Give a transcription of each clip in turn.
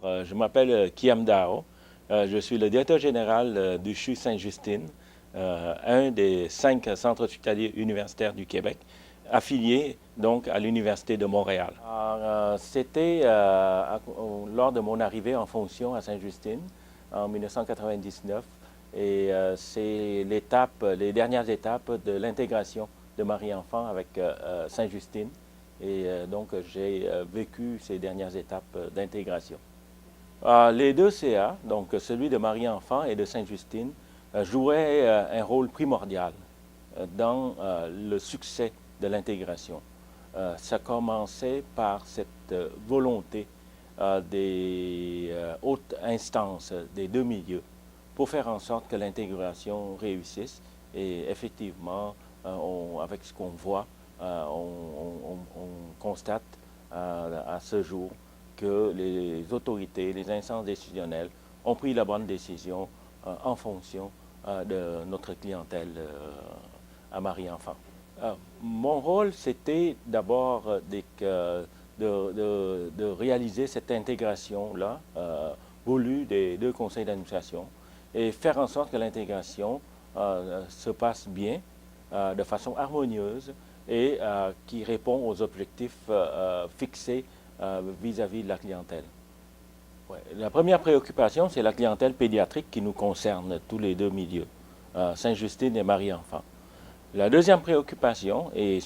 Je m'appelle Kiam Dao. Je suis le directeur général du CHU Sainte-Justine, un des 5 centres hospitaliers universitaires du Québec, affilié donc à l'Université de Montréal. C'était lors de mon arrivée en fonction à Sainte-Justine en 1999 et c'est les dernières étapes de l'intégration de Marie-Enfant avec Sainte-Justine. Et donc, j'ai vécu ces dernières étapes d'intégration. Les deux CA, donc celui de Marie-Enfant et de Sainte-Justine, jouaient un rôle primordial dans le succès de l'intégration. Ça commençait par cette volonté des hautes instances des deux milieux pour faire en sorte que l'intégration réussisse. Et effectivement, avec ce qu'on voit, on constate à ce jour que les autorités, les instances décisionnelles ont pris la bonne décision en fonction de notre clientèle à Marie-Enfant. Mon rôle, c'était d'abord de réaliser cette intégration-là, voulue des deux conseils d'administration, et faire en sorte que l'intégration se passe bien, de façon harmonieuse, et qui répond aux objectifs fixés vis-à-vis de la clientèle. Ouais. La première préoccupation, c'est la clientèle pédiatrique qui nous concerne, tous les deux milieux, Sainte-Justine et Marie-Enfant. La deuxième préoccupation, et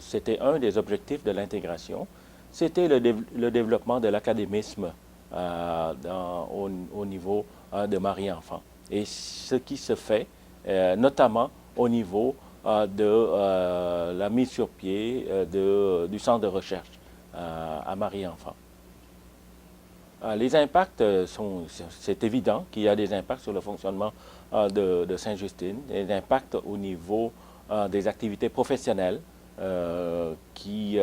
c'était un des objectifs de l'intégration, c'était le développement de l'académisme au niveau de Marie-Enfant. Et ce qui se fait, notamment au niveau de la mise sur pied du centre de recherche à Marie-Enfant. Les impacts c'est évident qu'il y a des impacts sur le fonctionnement de Sainte-Justine, des impacts au niveau des activités professionnelles qui,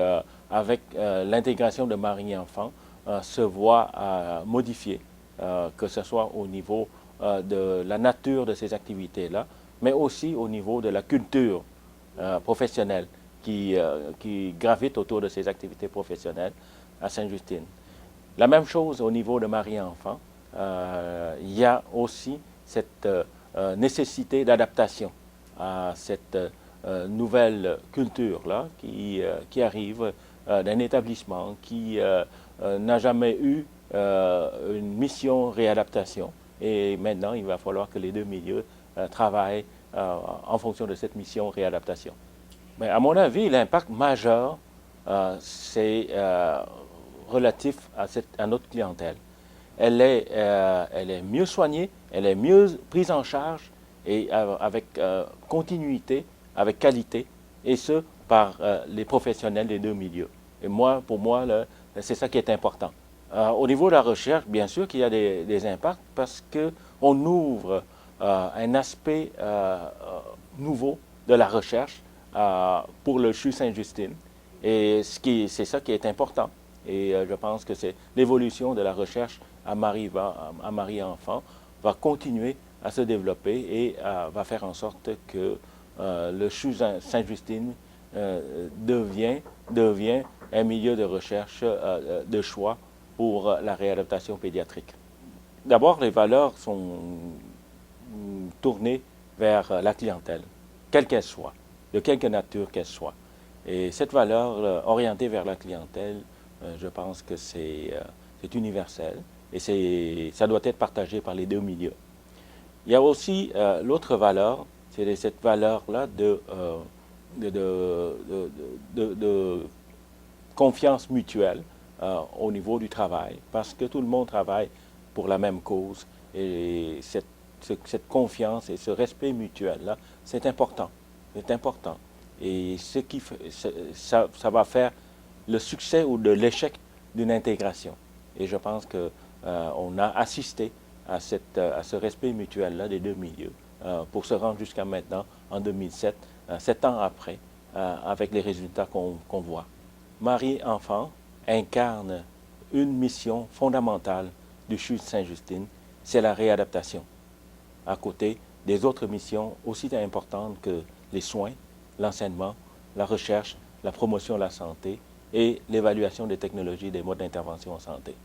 avec l'intégration de Marie-Enfant, se voient modifiées, que ce soit au niveau de la nature de ces activités-là, mais aussi au niveau de la culture professionnelle qui gravite autour de ces activités professionnelles à Sainte-Justine. La même chose au niveau de Marie-Enfant. Il y a aussi cette nécessité d'adaptation à cette nouvelle culture-là qui arrive d'un établissement qui n'a jamais eu une mission réadaptation. Et maintenant, il va falloir que les deux milieux travaillent en fonction de cette mission réadaptation. Mais à mon avis, l'impact majeur, c'est relatif à notre clientèle. Elle est mieux soignée, elle est mieux prise en charge et avec continuité, avec qualité, et ce, par les professionnels des deux milieux. Et pour moi, c'est ça qui est important. Au niveau de la recherche, bien sûr qu'il y a des impacts parce qu'on ouvre un aspect nouveau de la recherche pour le CHU Sainte-Justine. Et c'est ça qui est important. Et je pense que c'est l'évolution de la recherche à Marie-Enfant va continuer à se développer et va faire en sorte que le CHU Sainte-Justine devient un milieu de recherche de choix pour la réadaptation pédiatrique. D'abord, les valeurs sont tournées vers la clientèle, quelle qu'elle soit, de quelque nature qu'elle soit. Et cette valeur orientée vers la clientèle, je pense que c'est universel et ça doit être partagé par les deux milieux. Il y a aussi l'autre valeur, c'est cette valeur-là de confiance mutuelle au niveau du travail, parce que tout le monde travaille pour la même cause et cette confiance et ce respect mutuel-là, c'est important. C'est important. Et ça va faire le succès ou de l'échec d'une intégration. Et je pense qu'on a assisté à ce respect mutuel-là des deux milieux pour se rendre jusqu'à maintenant, en 2007, 7 ans après, avec les résultats qu'on voit. Marie-Enfant incarne une mission fondamentale du CHU de Sainte-Justine, c'est la réadaptation, à côté des autres missions aussi importantes que les soins, l'enseignement, la recherche, la promotion de la santé et l'évaluation des technologies des modes d'intervention en santé.